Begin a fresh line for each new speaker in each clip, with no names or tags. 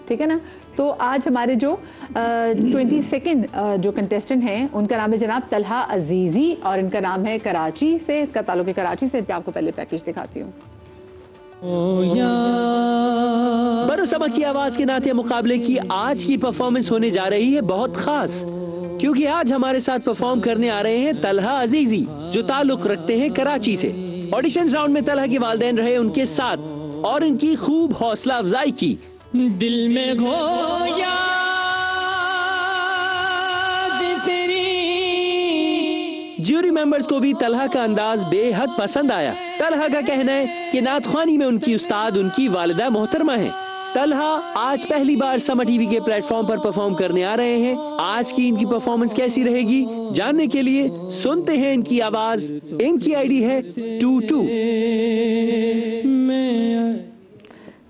ठीक है ना। तो आज हमारे जो 22nd जो कंटेस्टेंट हैं उनका नाम है जनाब तलहा अजीज़ी और इनका नाम है कराची से, इसका ताल्लुक है कराची से। आपको पहले पैकेज दिखाती हूँ।
बरो समा की आवाज के नाते मुकाबले की आज की परफॉर्मेंस होने जा रही है बहुत खास, क्योंकि आज हमारे साथ परफॉर्म करने आ रहे हैं तलहा अजीज़ी जो ताल्लुक रखते हैं कराची से। ऑडिशन राउंड में तलहा के वालिदैन रहे उनके साथ और इनकी खूब हौसला अफजाई की। दिल में खोया तेरी। ज्यूरी मेंबर्स को भी तलहा का अंदाज बेहद पसंद आया। तलहा का कहना है कि नातख्वानी में उनकी उस्ताद उनकी वालिदा मोहतरमा है। तलहा आज पहली बार समा टीवी के प्लेटफॉर्म पर परफॉर्म करने आ रहे हैं। आज की इनकी परफॉर्मेंस कैसी रहेगी जानने के लिए सुनते हैं इनकी आवाज। इनकी आईडी है 22।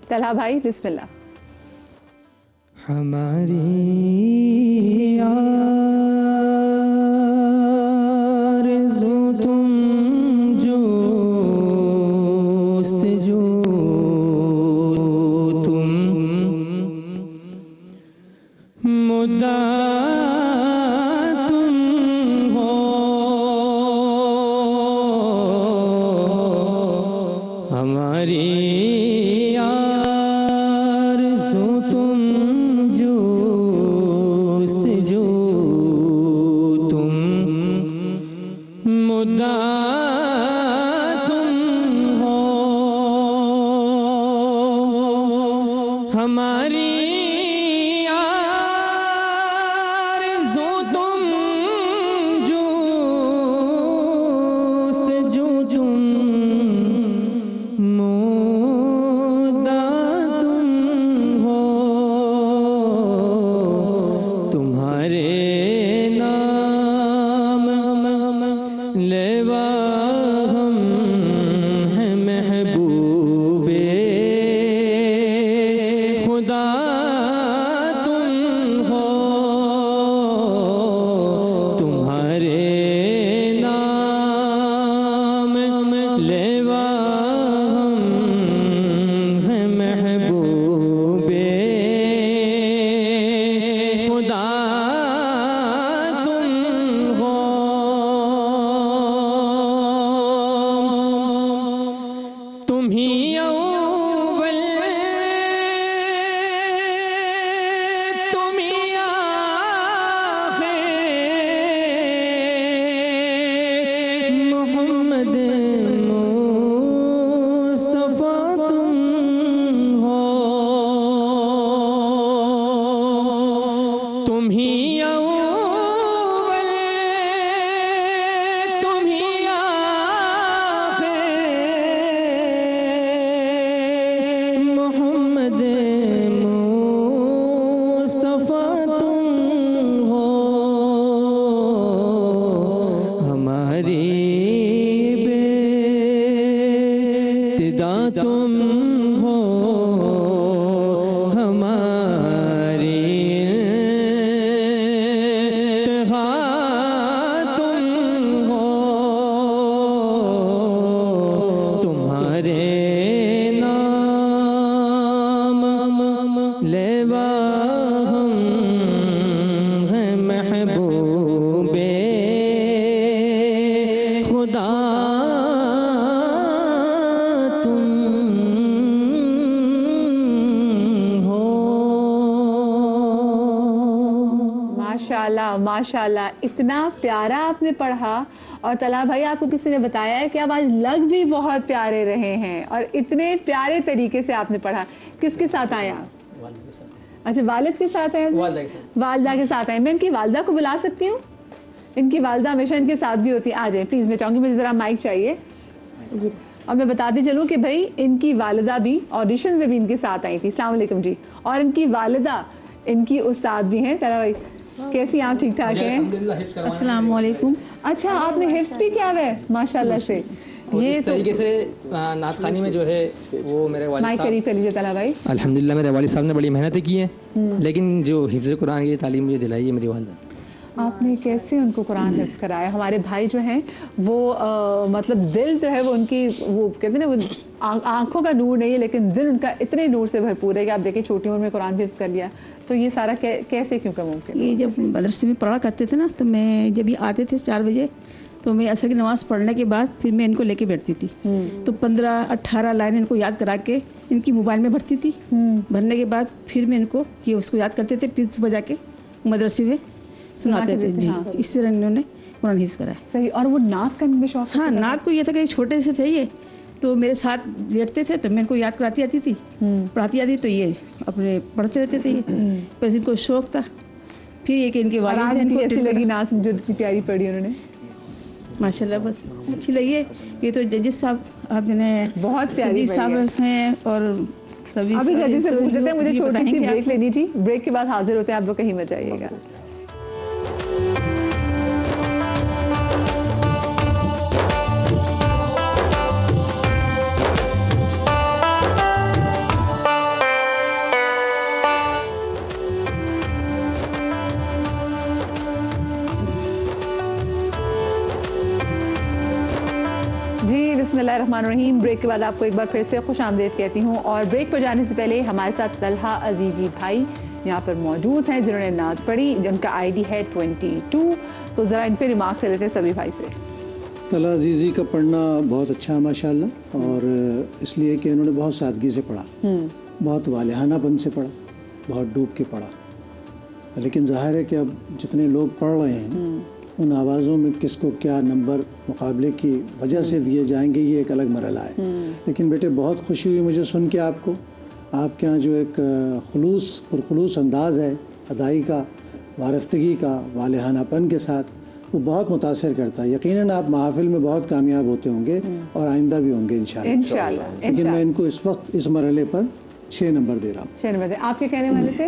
तलहा भाई बिस्मिल्लाह।
हमारी आरज़ू तुम जो जो तुम मुद्दा तुम हो। हमारी आरज़ू तुम जो तुम मुद्दा तुम हो। हमारी आरज़ू तुम जो तुम मुद्दा तुम हो। तुम्हारे नाम लेवा हम हैं महबूबे खुदा तुम हो। तुम्हारे नाम लेवा हम हैं महबूबे खुदा तुम हो। तुम ही अव्वल तुम ही आखिर मोहम्मद मुस्तफा तुम हो। तुम ही अव्वल तुम ही आखिर मोहम्मद मुस्तफा तुम हो। हमारी बेइब्तिदा तुम हो। हमारी इंतहा तुम हो। तुम्हारे नाम लेवा हम हैं महबूबे खुदा तुम हो।
माशाल्लाह माशाल्लाह, इतना प्यारा आपने पढ़ा। और तलहा भाई आपको किसी ने बताया है कि आप आज लग भी बहुत प्यारे रहे हैं और इतने प्यारे तरीके से आपने पढ़ा। किसके साथ आए आप? अच्छा, वालिद के साथ आए? वालिदा के साथ आए। मैं इनकी वालिदा को बुला सकती हूँ? इनकी वालिदा हमेशा इनके साथ भी होती है। आ जाए प्लीज़, मैं चाहूँगी मुझे ज़रा माइक चाहिए। और मैं बताती चलूँ कि भाई इनकी वालिदा भी ऑडिशन से भी इनके साथ आई थी। अस्सलाम वालेकुम जी। और इनकी वालिदा इनकी उस्ताद भी हैं। तलहा भाई कैसी आप? ठीक ठाक हैं?
अस्सलाम वालेकुम।
अच्छा, आपने हिफ्ज़ भी किया हुआ है माशाल्लाह से।
ये इस तरीके से नातखानी में जो है वो मेरे वालिद
माइक
साहब,
करीब कर लीजिए तलहा भाई।
अल्हम्दुलिल्लाह मेरे वालिद साहब ने बड़ी मेहनत की है, लेकिन जो हिफ्ज़ कुरान की तालीम मुझे दिलाई है मेरी वालिदा।
आपने कैसे उनको कुरान हिफ्ज़ कराया? हमारे भाई जो हैं वो मतलब दिल जो है वो उनकी, वो कहते हैं ना, वो आंखों का नूर नहीं है लेकिन दिल उनका इतने नूर से भरपूर है कि आप देखिए छोटी उम्र में कुरान हिफ्ज़ कर लिया, तो ये सारा कैसे क्यों का मुमकिन?
ये जब मदरसे में पढ़ा करते थे ना, तो मैं जब ये आते थे 4 बजे, तो मैं असर की नमाज़ पढ़ने के बाद फिर मैं इनको लेके बैठती थी। तो 15-18 लाइन इनको याद करा के इनकी मोबाइल में भरती थी। भरने के बाद फिर मैं इनको ये उसको याद करते थे, फिर सुबह जाके मदरसे में सुनाते थे। जी, इस तरह इन्होंने कुरान हिफ्ज़ कराया।
सही। और वो नात का इनमें शौक?
हाँ, नात को ये था कि छोटे से थे ये, तो मेरे साथ लेटते थे तो मैं इनको याद कराती आती थी, पढ़ाती आती, तो ये अपने पढ़ते रहते थे। ये बस इनको शौक था। फिर ये कि इनके वालिद
इनको कैसी लगी नात जो इतनी प्यारी पढ़ी उन्होंने?
माशाल्लाह बस अच्छी लगी है। ये तो जजेस साहब आपने
बहुत प्यारी
साहब हैं और सभी
अभी जजेस से पूछ लेते हैं। मुझे छोटी सी ब्रेक लेनी थी, ब्रेक के बाद हाजिर होते हैं। आप लोग कहीं मत जाइएगा। बिस्मिल्लाहिर्रहमानिर्रहीम। ब्रेक के बाद आपको एक बार फिर से खुश आमदीद कहती हूँ। और ब्रेक पर जाने से पहले हमारे साथ तलहा अजीज़ी भाई यहाँ पर मौजूद हैं जिन्होंने नात पढ़ी, जिनका आईडी है 22। तो ज़रा इन पर रिमार्क कर लेते हैं सभी भाई से।
तलहा अजीज़ी का पढ़ना बहुत अच्छा है माशाल्लाह, और इसलिए कि उन्होंने बहुत सादगी से पढ़ा, बहुत वालिहानापन से पढ़ा, बहुत डूब के पढ़ा। लेकिन ज़ाहिर है कि अब जितने लोग पढ़ रहे हैं उन आवाज़ों में किसको क्या नंबर मुकाबले की वजह से दिए जाएंगे, ये एक अलग मरहला है। लेकिन बेटे बहुत खुशी हुई मुझे सुन के आपको, आपके यहाँ जो एक पुरखुलूस अंदाज़ है अदाई का, वारफ्तगी का, वालिहानापन के साथ, वो बहुत मुतासर करता है। यकीनन आप महफिल में बहुत कामयाब होते होंगे और आइंदा भी होंगे इंशाल्लाह। लेकिन मैं इनको इस वक्त इस मरहले पर 6 नंबर दे रहा हूँ।
6 नंबर दे। आप क्या कहने वाले थे?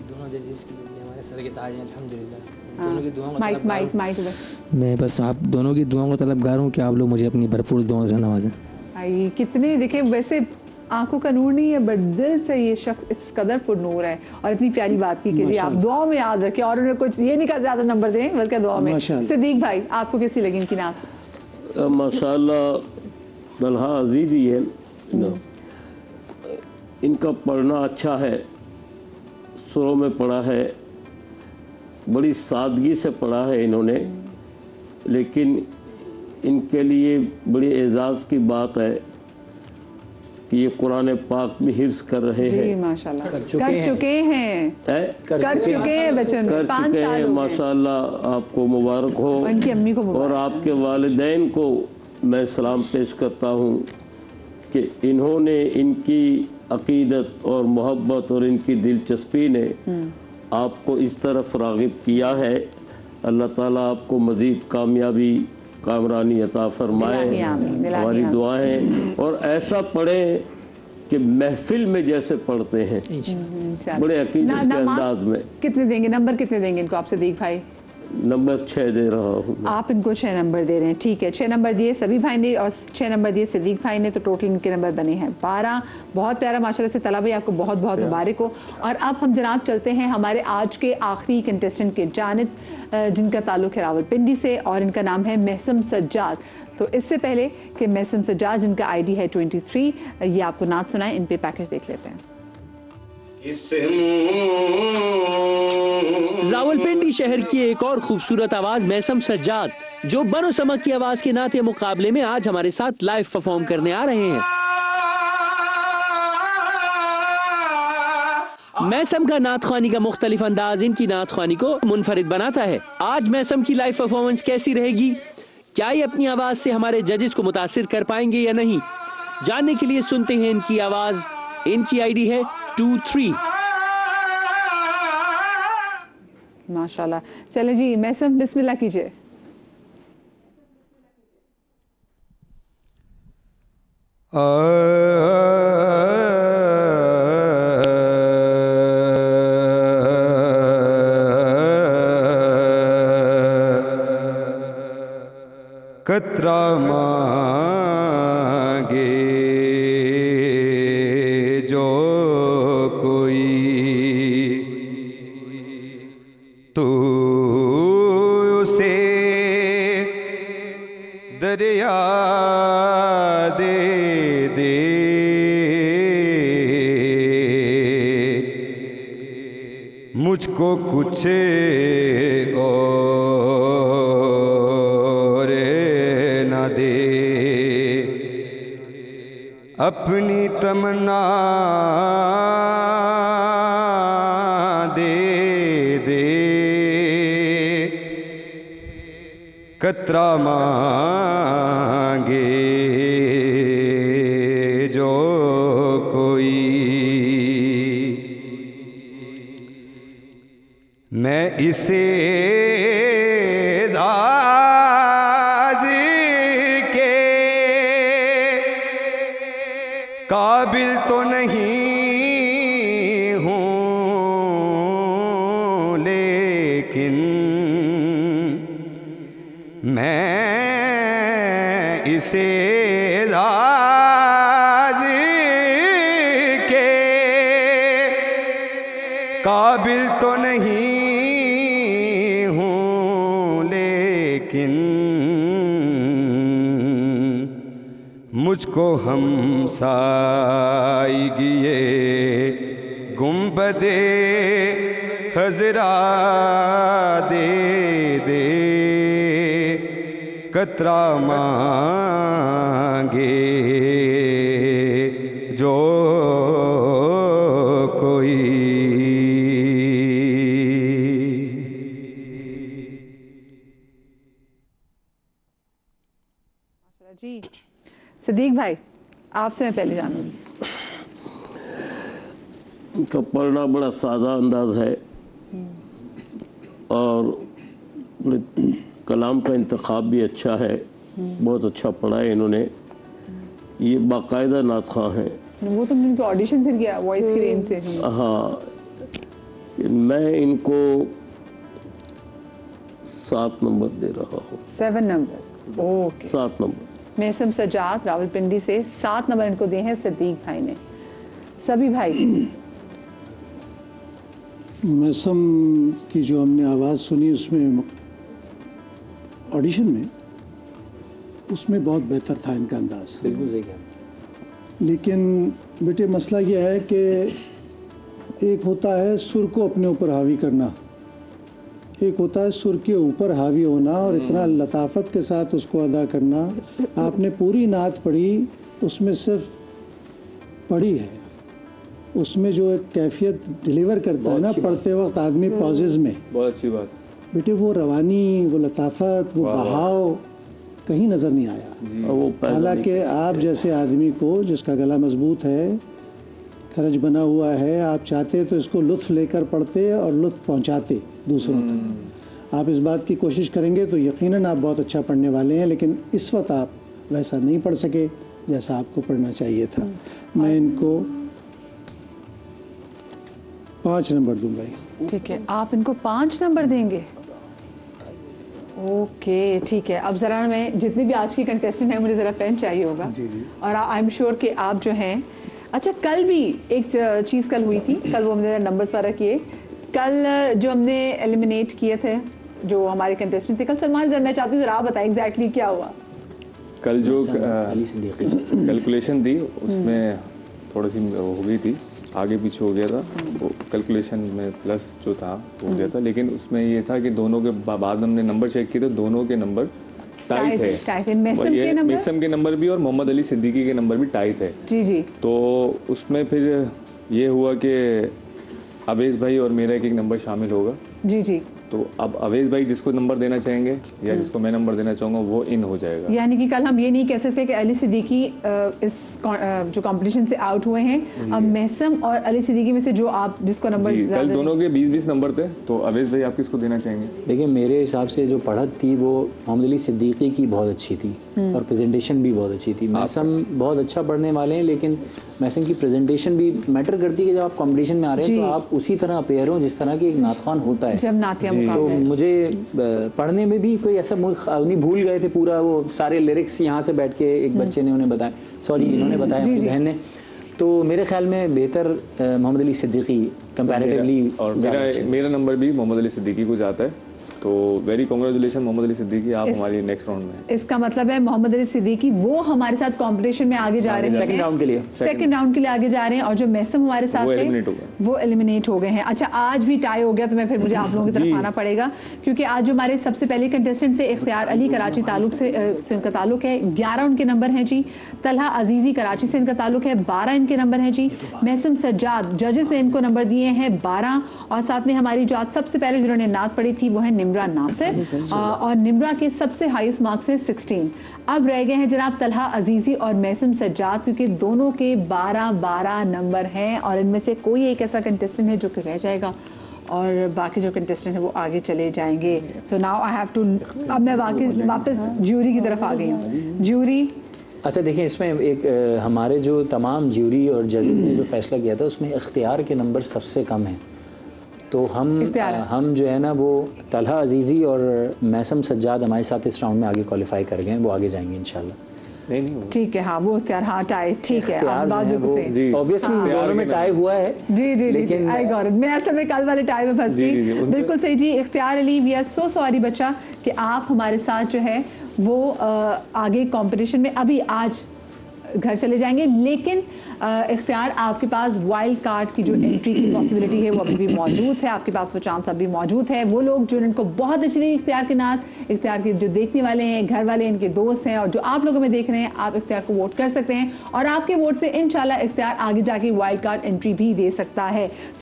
दोनों जजेस की हमारे सर के ताज हैं अल्हम्दुलिल्लाह। दोनों की दुआओं
माइक
मैं बस आप दोनों की दुआओं को तलबगार हूँ कि आप लोग मुझे अपनी भरपूर दुआओं से नवाजें।
आई कितने देखे, वैसे आंखों का नूर नहीं है बट दिल से ये शख्स इस कदर पुरनूर है। और इतनी प्यारी बात की कि जी आप दुआओं में याद रखें, और उन्हें कुछ ये नहीं कहा ज़्यादा नंबर दें बल्कि दुआ में। सिद्दीक भाई आपको कैसी लगी इनकी नात?
माशाल्लाह तलहा अजीज़ी है, इनका पढ़ना अच्छा है, सुरों में पढ़ा है, बड़ी सादगी से पढ़ा है इन्होंने। लेकिन इनके लिए बड़ी एजाज़ की बात है कि ये कुरान पाक भी हिफ्ज़ कर रहे हैं।
माशाल्लाह कर चुके हैं बच्चन,
कर चुके हैं माशाल्लाह। आपको मुबारक हो,
इनकी अम्मी को मुबारक,
और आपके वालिदैन को मैं सलाम पेश करता हूँ कि इन्होंने, इनकी अक़ीदत और मोहब्बत और इनकी दिलचस्पी ने आपको इस तरफ राग़िब किया है। अल्लाह ताला आपको मज़ीद कामयाबी, कामरानी अता फरमाए, हमारी दुआएं। और ऐसा पढ़ें कि महफिल में जैसे पढ़ते हैं, बड़े अक़ीदत के अंदाज में।
कितने देंगे, नंबर कितने देंगे इनको आप सिद्दीक भाई?
नंबर 6 दे रहा हूँ।
आप इनको 6 नंबर दे रहे हैं, ठीक है। 6 नंबर दिए सभी भाई ने और 6 नंबर दिए सिद्दीक भाई ने, तो टोटल इनके नंबर बने हैं 12। बहुत प्यारा माशाल्लाह से। तला भाई आपको बहुत बहुत मुबारक हो। और अब हम जनाब चलते हैं हमारे आज के आखिरी कंटेस्टेंट के जानिब, जिनका ताल्लुक है रावलपिंडी से, और इनका नाम है महसम सज्जाद। तो इससे पहले कि महसम सज्जाद जिनका आईडी है 23, ये आपको नात सुनाए, इन पे पैकेज देख लेते हैं।
रावलपिंडी शहर की एक और खूबसूरत आवाज महसम सज्जाद, जो बनो समक की आवाज के नाते मुकाबले में आज हमारे साथ लाइव परफॉर्म करने आ रहे हैं। महसम का नात ख्वानी का मुख्तलिफ अंदाज इनकी नात ख्वानी को मुनफरिद बनाता है। आज महसम की लाइव परफॉर्मेंस कैसी रहेगी? क्या ये अपनी आवाज से हमारे जजेस को मुतासिर कर पाएंगे या नहीं? जानने के लिए सुनते हैं इनकी आवाज। इनकी आईडी है 23।
माशाल्लाह। चले जी महसम, बिस्मिल्लाह कीजिए।
कतरा मांगे जो कोई तू मुझको कुछ और न दे, अपनी तमन्ना दे दे, कतरा मांगे जो कोई, मैं इसे के काबिल तो नहीं हूँ, लेकिन मैं इसे के काबिल तो नहीं हूँ, लेकिन मुझको हमसाईगी ये गुंबदे खजरा दे दे, कतरा मांगे जो कोई।
जी सदीक भाई, आपसे मैं पहले जानूंगी।
इनका पढ़ना बड़ा सादा अंदाज है और कलाम का इंतखाब भी अच्छा है, बहुत अच्छा पढ़ा है इन्होंने। ये बाकायदा नात ख़्वां हैं।
वो तो उनके ऑडिशन से किया, वॉइस की रेंज से।
हाँ, मैं इनको 7 नंबर दे रहा हूँ।
7 नंबर, ओके।
7 नंबर।
मैसम सजाद रावलपिंडी से 7 नंबर इनको दिए हैं सदीक भाई ने। सभी भाई,
मैसम की जो हमने आवाज़ सुनी उसमें ऑडिशन में, उसमें बहुत बेहतर था इनका अंदाज।
बिल्कुल सही कहा।
लेकिन बेटे मसला यह है कि एक होता है सुर को अपने ऊपर हावी करना, एक होता है सुर के ऊपर हावी होना और इतना लताफत के साथ उसको अदा करना। आपने पूरी नात पढ़ी, उसमें सिर्फ पढ़ी है, उसमें जो एक कैफियत डिलीवर करता है ना पढ़ते वक्त आदमी पॉजेज में,
बहुत अच्छी बात
बेटे, वो रवानी, वो लताफत, वो बहाव कहीं नज़र नहीं आया। हालांकि आप जैसे आदमी को जिसका गला मजबूत है, खरज बना हुआ है, आप चाहते तो इसको लुत्फ़ लेकर पढ़ते और लुत्फ़ पहुंचाते दूसरों तक। आप इस बात की कोशिश करेंगे तो यकीनन आप बहुत अच्छा पढ़ने वाले हैं, लेकिन इस वक्त आप वैसा नहीं पढ़ सके जैसा आपको पढ़ना चाहिए था। मैं इनको 5 नंबर दूंगा।
ठीक है, आप इनको 5 नंबर देंगे? ओके, ठीक है। अब ज़रा मैं जितनी भी आज की कंटेस्टेंट है, मुझे ज़रा पेन चाहिए होगा। जी जी। और आई एम श्योर कि आप जो हैं, अच्छा कल भी एक चीज़ कल हुई थी, कल वो हमने नंबर्स वाला किए, कल जो हमने एलिमिनेट किए थे जो हमारे कंटेस्टेंट थे, कल सलमान ज़रा मैं चाहती हूँ ज़रा आप बताएं एग्जैक्टली क्या हुआ
कल। जो कैलकुलेशन थी उसमें थोड़ी सी हो गई थी, आगे पीछे हो गया था, वो कैलकुलेशन में प्लस जो था हो गया था, लेकिन उसमें ये था कि दोनों के बाद हमने नंबर चेक किए तो दोनों के नंबर टाइट है। मैसम के नंबर भी और मोहम्मद अली सिद्दीकी के नंबर भी टाइट है। जी जी। तो उसमें फिर ये हुआ कि अवेश भाई और मेरा एक नंबर शामिल होगा। जी जी। तो अब अवेश भाई जिसको नंबर देना चाहेंगे या जिसको मैं नंबर देना चाहूँगा वो इन हो जाएगा।
यानी कि कल हम ये नहीं कह सकते कि अली सिद्दीकी इस जो कंपटीशन से आउट हुए हैं। अब मैसम और अली सिद्दीकी में से जो आप जिसको नंबर,
कल दोनों के 20-20 नंबर थे, तो अवेश भाई आप किसको देना चाहेंगे?
देखिए मेरे हिसाब से जो पढ़त थी वो मोहम्मद अली सिद्दीकी की बहुत अच्छी थी और प्रेजेंटेशन भी बहुत अच्छी थी। मैसम बहुत अच्छा पढ़ने वाले हैं, लेकिन मैसम की प्रेजेंटेशन भी मैटर करती है कि जब आप कंपटीशन में आ रहे हैं तो आप उसी तरह अपेयर हो जिस तरह की एक नातखान होता है।
जब नातिया
तो मुझे पढ़ने में भी कोई ऐसा नहीं, भूल गए थे पूरा वो सारे लिरिक्स यहाँ से बैठ के एक बच्चे ने उन्हें बताया, सॉरी इन्होंने बताया मेरी बहन ने, तो मेरे ख्याल में बेहतर मोहम्मद अली सिद्दीकी कंपैरेटिवली।
और मेरा नंबर भी मोहम्मद अली सिद्दीकी को जाता है तो वेरी कॉन्ग्रेचुलेशन मोहम्मद अली सिद्दीकी, आप हमारी नेक्स्ट राउंड में।
इसका मतलब है मोहम्मद अली सिद्दीकी वो हमारे साथ कंपटीशन में आगे जा रहे हैं,
सेकंड राउंड के लिए
सेकंड राउंड के लिए आगे जा रहे हैं, और जो मैसम हमारे साथ थे वो एलिमिनेट हो गए हैं। अच्छा, आज भी टाई हो गया, तो मैं फिर मुझे आप लोगों की तरफ आना पड़ेगा, क्योंकि आज जो हमारे सबसे पहले कंटेस्टेंट थे इख्तियार अली कराची ताल्लुक से उनका ताल्लुक है, 11 उनके नंबर हैं जी। तलहा अजीजी कराची से इनका ताल्लुक है, 12 इनके नंबर हैं जी। मैसम सज्जाद जजेस ने इनको नंबर दिए हैं 12, और साथ में हमारी जो आज सबसे पहले जिन्होंने नात पढ़ी थी वो है निम्रा नासिर, और निम्रा के सबसे हाईएस्ट मार्क्स हैं 16। अब रह गए हैं जनाब तलहा अजीजी और मैसम सज्जाद, क्योंकि दोनों के 12-12 नंबर हैं, और इनमें से कोई एक ऐसा कंटेस्टेंट है जो कि रह जाएगा और बाकी जो कंटेस्टेंट है वो आगे चले जाएंगे। So now I have to, अब मैं वापस ज्यूरी की तरफ आ गई हूँ। ज्यूरी,
अच्छा देखिए, इसमें एक हमारे जो तमाम ज्यूरी और जजेस ने जो फैसला किया था उसमें इख्तियार के नंबर सबसे कम हैं, तो हम जो है ना वो तलहा अजीज़ी और मैसम सज्जाद हमारे साथ इस राउंड में आगे क्वालिफाई कर गए हैं, वो आगे जाएंगे इंशाल्लाह।
ठीक है, हाँ वो इख्तियार, हाँ टाई, ठीक है,
ऑब्वियसली दोनों में टाई हुआ है।
जी जी, लेकिन आई गॉट इट, मैं असल में कल वाले टाई में फंस गई। बिल्कुल सही जी। Ikhtiyar Ali, we are so sorry बच्चा कि आप हमारे साथ जो है वो आगे कंपटीशन में अभी आज घर चले जाएंगे, लेकिन इख्तियार आपके पास वाइल्ड कार्ड की जो एंट्री की पॉसिबिलिटी है वो अभी भी मौजूद है, आपके पास वो चांस अभी मौजूद है। वो लोग जो इनको बहुत अच्छी लगी इख्तियार के नात, इख्तियार के जो देखने वाले हैं, घर वाले, इनके दोस्त हैं, और जो आप लोगों में देख रहे हैं, आप इख्तियार को वोट कर सकते हैं, और आपके वोट से इंशाल्लाह इख्तियार आगे जाके वाइल्ड कार्ड एंट्री भी दे सकता है।